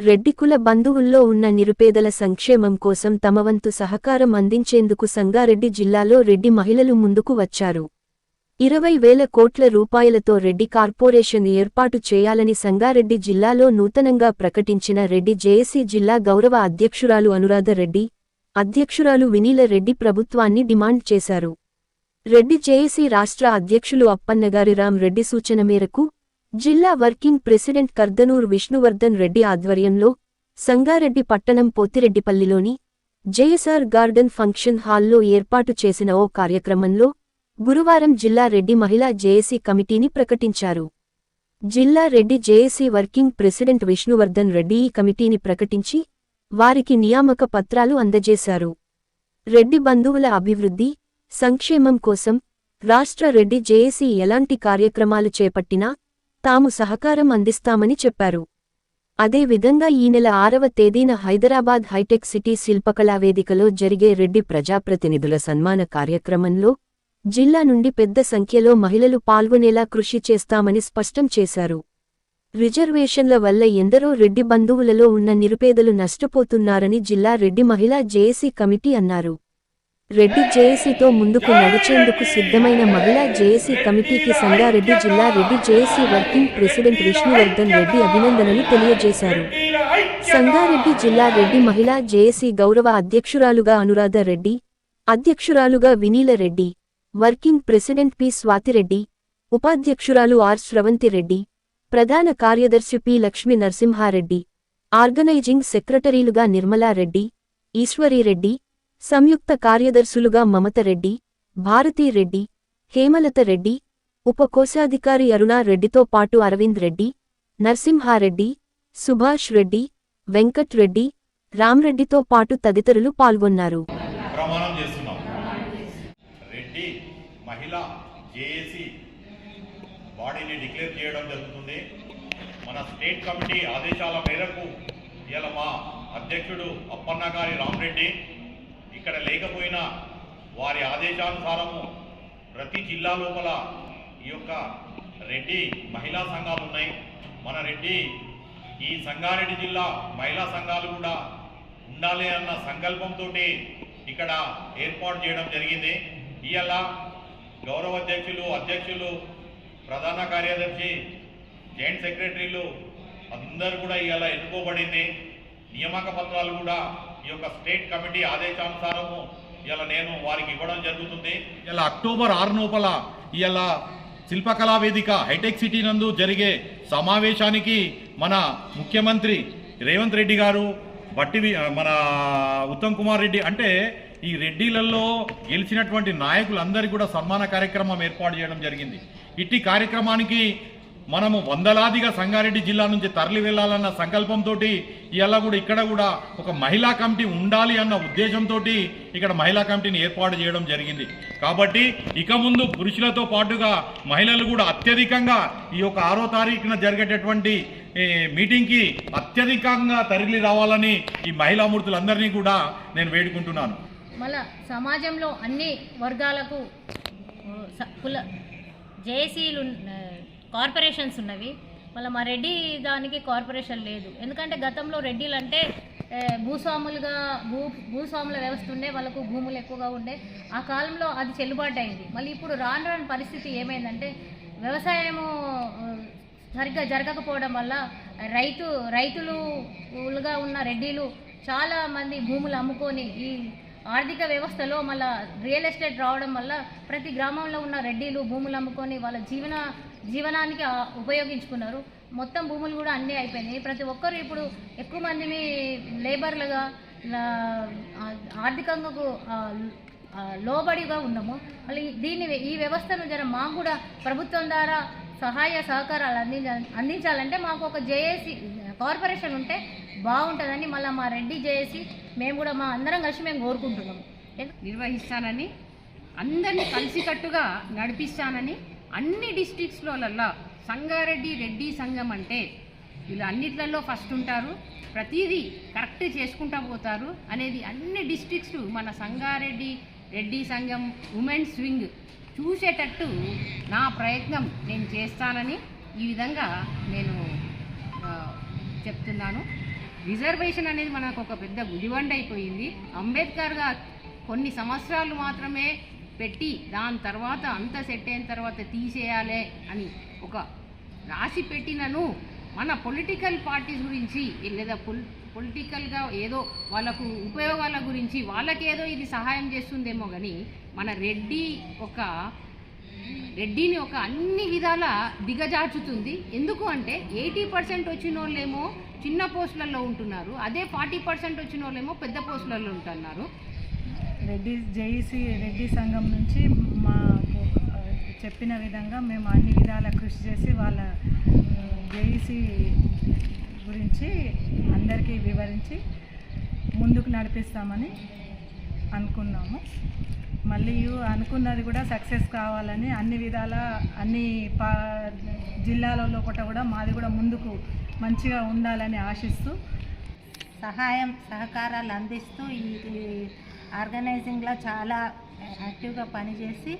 రెడ్డి కుల బంధువుల్లో ఉన్న నిరుపేదల సంక్షేమం కోసం తమవంతు సహకారం అందించేందుకు సంగారెడ్డి జిల్లాలో రెడ్డి మహిళలు ముందుకు వచ్చారు. 20,000 కోట్ల రూపాయలతో రెడ్డి కార్పొరేషన్ ఏర్పాటు చేయాలని సంగారెడ్డి జిల్లాలో నూతనంగా ప్రకటించిన రెడ్డి జేఏసీ జిల్లా గౌరవ అధ్యక్షురాలు అనురాధ రెడ్డి, అధ్యక్షురాలు వినీల రెడ్డి ప్రభుత్వాన్ని డిమాండ్ చేశారు. రెడ్డి జేఏసీ రాష్ట్ర అధ్యక్షులు అప్పన్నగారి రామ్ రెడ్డి సూచన మేరకు జిల్లా వర్కింగ్ ప్రెసిడెంట్ కర్దనూర్ విష్ణువర్ధన్ రెడ్డి ఆధ్వర్యంలో సంగారెడ్డి పట్టణం పోతిరెడ్డిపల్లిలోని జేఎస్ఆర్ గార్డెన్ ఫంక్షన్ హాల్లో ఏర్పాటు చేసిన ఓ కార్యక్రమంలో గురువారం జిల్లా రెడ్డి మహిళా జేఏసీ కమిటీని ప్రకటించారు. జిల్లా Reddy JAC working president Vishnuvardhan Reddy ఈ కమిటీని ప్రకటించి వారికి నియామక పత్రాలు అందజేశారు. రెడ్డి బంధువుల అభివృద్ధి, సంక్షేమం కోసం రాష్ట్ర రెడ్డి జేఏసీ ఎలాంటి కార్యక్రమాలు చేపట్టినా తాము సహకారం అందిస్తామని చెప్పారు. అదేవిధంగా ఈ నెల 6వ తేదీన హైదరాబాద్ హైటెక్ సిటీ శిల్పకళా వేదికలో జరిగే రెడ్డి ప్రజాప్రతినిధుల సన్మాన కార్యక్రమంలో జిల్లా నుండి పెద్ద సంఖ్యలో మహిళలు పాల్గొనేలా కృషి చేస్తామని స్పష్టం చేశారు. రిజర్వేషన్ల వల్ల ఎందరో రెడ్డి బంధువులలో ఉన్న నిరుపేదలు నష్టపోతున్నారని జిల్లా రెడ్డి మహిళా జేఏసీ కమిటీ అన్నారు. రెడ్డి జేఏసీతో ముందుకు నడిచేందుకు సిద్ధమైన మహిళా జేఏసీ కమిటీకి సంగారెడ్డి జిల్లా Reddy JAC working president Vishnuvardhan Reddy అభినందనలు తెలియజేశారు. సంగారెడ్డి జిల్లా రెడ్డి మహిళా జేఏసీ గౌరవ అధ్యక్షురాలుగా అనురాధ రెడ్డి, అధ్యక్షురాలుగా Vineela Reddy, working president P Swathi Reddy, ఉపాధ్యక్షురాలు ఆర్ స్రవంతిరెడ్డి, ప్రధాన కార్యదర్శి పి లక్ష్మీ నరసింహారెడ్డి, ఆర్గనైజింగ్ సెక్రటరీలుగా నిర్మలారెడ్డి, ఈశ్వరీరెడ్డి, సంయుక్త కార్యదర్శులుగా మమతరెడ్డి, భారతీరెడ్డి, హేమలతరెడ్డి, ఉప కోశాధికారి అరుణారెడ్డితో పాటు అరవింద్ రెడ్డి, నరసింహారెడ్డి, సుభాష్ రెడ్డి, వెంకట్ రెడ్డి, రామ్రెడ్డితో పాటు తదితరులు పాల్గొన్నారు. ప్రమాణం చేస్తున్నాం. రెడ్డి మహిళా జేఏసీ బాడీని డిక్లేర్ చేయడం జరుగుతుంది. మన స్టేట్ కమిటీ ఆదేశాల మేరకు ఇలా మా అధ్యక్షుడు అప్పన్నగారి రామ్రెడ్డి ఇక్కడ లేకపోయినా వారి ఆదేశానుసారము ప్రతి జిల్లా లోపల ఈ యొక్క రెడ్డి మహిళా సంఘాలు ఉన్నాయి. మన రెడ్డి ఈ సంగారెడ్డి జిల్లా మహిళా సంఘాలు కూడా ఉండాలి అన్న సంకల్పంతో ఇక్కడ ఏర్పాటు చేయడం జరిగింది. ఇవాళ గౌరవ అధ్యక్షులు, ప్రధాన కార్యదర్శి, జాయింట్ సెక్రటరీలు అందరూ కూడా ఇవాళ ఎన్నుకోబడింది. నియామక పత్రాలు కూడా ఈ యొక్క స్టేట్ కమిటీ ఆదేశానుసారము ఇలా నేను వారికి ఇవ్వడం జరుగుతుంది. ఇలా అక్టోబర్ 6 లోపల ఇలా శిల్పకళా వేదిక హైటెక్ సిటీ నందు జరిగే సమావేశానికి మన ముఖ్యమంత్రి రేవంత్ రెడ్డి గారు, మన ఉత్తమ్ కుమార్ రెడ్డి అంటే ఈ రెడ్డిలలో గెలిచినటువంటి నాయకులందరికీ కూడా సన్మాన కార్యక్రమం ఏర్పాటు చేయడం జరిగింది. ఇట్టి కార్యక్రమానికి మనము వందలాదిగా సంగారెడ్డి జిల్లా నుంచి తరలి వెళ్లాలన్న సంకల్పంతో ఇలా కూడా ఇక్కడ కూడా ఒక మహిళా కమిటీ ఉండాలి అన్న ఉద్దేశంతో ఇక్కడ మహిళా కమిటీని ఏర్పాటు చేయడం జరిగింది. కాబట్టి ఇక ముందు పురుషులతో పాటుగా మహిళలు కూడా అత్యధికంగా ఈ యొక్క 6వ తారీఖున జరిగేటటువంటి మీటింగ్కి అత్యధికంగా తరలి రావాలని ఈ మహిళామూర్తులందరినీ కూడా నేను వేడుకుంటున్నాను. మళ్ళా సమాజంలో అన్ని వర్గాలకు జేఏసీలు కార్పొరేషన్స్ ఉన్నవి. మళ్ళీ మా రెడ్డి దానికి కార్పొరేషన్ లేదు. ఎందుకంటే గతంలో రెడ్డిలు అంటే భూస్వాముల వ్యవస్థ ఉండే, వాళ్ళకు భూములు ఎక్కువగా ఉండే. ఆ కాలంలో అది చెల్లుబాటు అయింది. మళ్ళీ ఇప్పుడు రాని పరిస్థితి ఏమైందంటే వ్యవసాయము సరిగ్గా జరగకపోవడం వల్ల రైతులుగా ఉన్న రెడ్డిలు చాలామంది భూములు అమ్ముకొని ఈ ఆర్థిక వ్యవస్థలో మళ్ళీ రియల్ ఎస్టేట్ రావడం వల్ల ప్రతి గ్రామంలో ఉన్న రెడ్డిలు భూములు అమ్ముకొని వాళ్ళ జీవనానికి ఉపయోగించుకున్నారు. మొత్తం భూములు కూడా అన్నీ అయిపోయినాయి. ప్రతి ఒక్కరు ఇప్పుడు ఎక్కువ మందిని లేబర్లుగా ఆర్థికంగా లోబడిగా ఉన్నాము. మళ్ళీ ఈ వ్యవస్థను మాకు కూడా ప్రభుత్వం ద్వారా సహాయ సహకారాలు అందించాలంటే మాకు ఒక జేఏసీ కార్పొరేషన్ ఉంటే బాగుంటుందని మళ్ళీ మా రెడ్డి జేఏసీ మేము కూడా మా అందరం కలిసి మేము కోరుకుంటున్నాము. నిర్వహిస్తానని, అందరినీ కలిసికట్టుగా నడిపిస్తానని, అన్ని డిస్ట్రిక్ట్స్లలో సంగారెడ్డి రెడ్డి సంఘం అంటే వీళ్ళు అన్నిట్లలో ఫస్ట్ ఉంటారు, ప్రతిదీ కరెక్ట్ చేసుకుంటూ పోతారు అనేది అన్ని డిస్ట్రిక్ట్స్ మన సంగారెడ్డి రెడ్డి సంఘం ఉమెన్స్ వింగ్ చూసేటట్టు నా ప్రయత్నం నేను చేస్తానని ఈ విధంగా నేను చెప్తున్నాను. రిజర్వేషన్ అనేది మనకు ఒక పెద్ద గుదిబండ అయిపోయింది. అంబేద్కర్గా కొన్ని సంవత్సరాలు మాత్రమే పెట్టి దాని తర్వాత అంత సెట్ అయిన తర్వాత తీసేయాలి అని ఒక రాసి పెట్టినను మన పొలిటికల్ పార్టీస్ గురించి లేదా పొలిటికల్గా ఏదో వాళ్ళకు ఉపయోగాల గురించి వాళ్ళకేదో ఇది సహాయం చేస్తుందేమో కానీ మన రెడ్డిని ఒక అన్ని విధాల దిగజార్చుతుంది. ఎందుకు అంటే 80% వచ్చిన వాళ్ళేమో చిన్న పోస్టులలో ఉంటున్నారు, అదే 40% వచ్చిన వాళ్ళేమో పెద్ద పోస్టులలో ఉంటున్నారు. జేఈసీ రెడ్డి సంఘం నుంచి మాకు చెప్పిన విధంగా మేము అన్ని విధాల కృషి చేసి వాళ్ళ జేఈసీ గురించి అందరికీ వివరించి ముందుకు నడిపిస్తామని అనుకున్నాము. మళ్ళీ అనుకున్నది కూడా సక్సెస్ కావాలని అన్ని విధాల అన్ని జిల్లాలలో కూడా మాది కూడా ముందుకు మంచిగా ఉండాలని ఆశిస్తూ సహకారాలు అందిస్తూ ఈ ఆర్గనైజింగ్లో చాలా యాక్టివ్గా పనిచేసి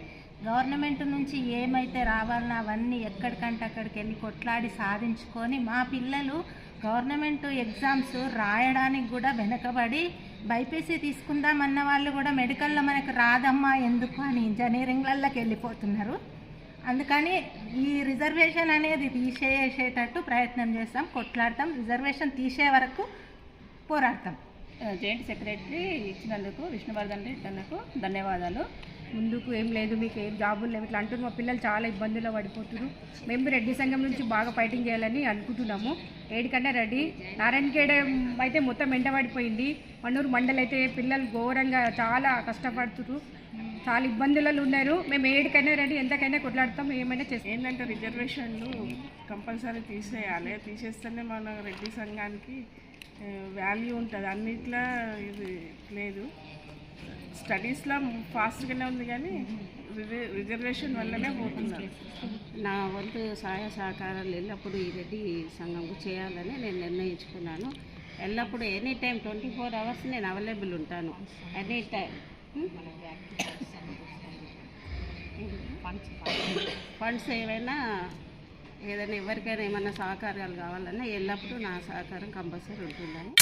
గవర్నమెంట్ నుంచి ఏమైతే రావాలన్నా అవన్నీ ఎక్కడికంటే అక్కడికి వెళ్ళి కొట్లాడి సాధించుకొని మా పిల్లలు గవర్నమెంట్ ఎగ్జామ్స్ రాయడానికి కూడా వెనకబడి బైపీసీ తీసుకుందామన్న వాళ్ళు కూడా మెడికల్లో మనకు రాదమ్మా ఎందుకు అని ఇంజనీరింగ్లలోకి వెళ్ళిపోతున్నారు. అందుకని ఈ రిజర్వేషన్ అనేది తీసేసేటట్టు ప్రయత్నం చేస్తాం, కొట్లాడతాం, రిజర్వేషన్ తీసే వరకు పోరాడతాం. జాయింట్ సెక్రటరీ ఇచ్చినందుకు విష్ణువర్ధన్ రెడ్డి అన్నకు ధన్యవాదాలు. ముందుకు ఏం లేదు, మీకు ఏం జాబులు లేవు ఇట్లా అంటున్నారు. మా పిల్లలు చాలా ఇబ్బందుల్లో పడిపోతున్నారు. మేము రెడ్డి సంఘం నుంచి బాగా ఫైటింగ్ చేయాలని అనుకుంటున్నాము. ఏడికన్నా రెడ్డి నారాయణఖేడ్ అయితే మొత్తం వెంటబడిపోయింది. మన్నూరు మండలి అయితే పిల్లలు ఘోరంగా చాలా కష్టపడుతున్నారు, చాలా ఇబ్బందులలో ఉన్నారు. మేము ఏడికైనా రెడీ, ఎంతకైనా కొట్లాడతాం, ఏమైనా చేస్తాం. ఏంటంటే రిజర్వేషన్లు కంపల్సరీ తీసేయాలి. తీసేస్తేనే మన రెడ్డి సంఘానికి వాల్యూ ఉంటుంది. అన్నిట్లా ఇది లేదు, స్టడీస్లో ఫాస్ట్గానే ఉంది కానీ రిజర్వేషన్ వల్లనే పోతున్నారు. నా వంతు సహాయ సహకారాలు ఎల్లప్పుడూ ఈ రెడ్డి సంఘంకు చేయాలని నేను నిర్ణయించుకున్నాను. ఎల్లప్పుడూ ఎనీ టైం 24 hours నేను అవైలబుల్ ఉంటాను. ఎనీ టైం ఫండ్స్ ఏదైనా ఎవరికైనా ఏమైనా సహకారాలు కావాలన్నా ఎల్లప్పుడూ నా సహకారం కంపల్సరీ ఉంటుందని.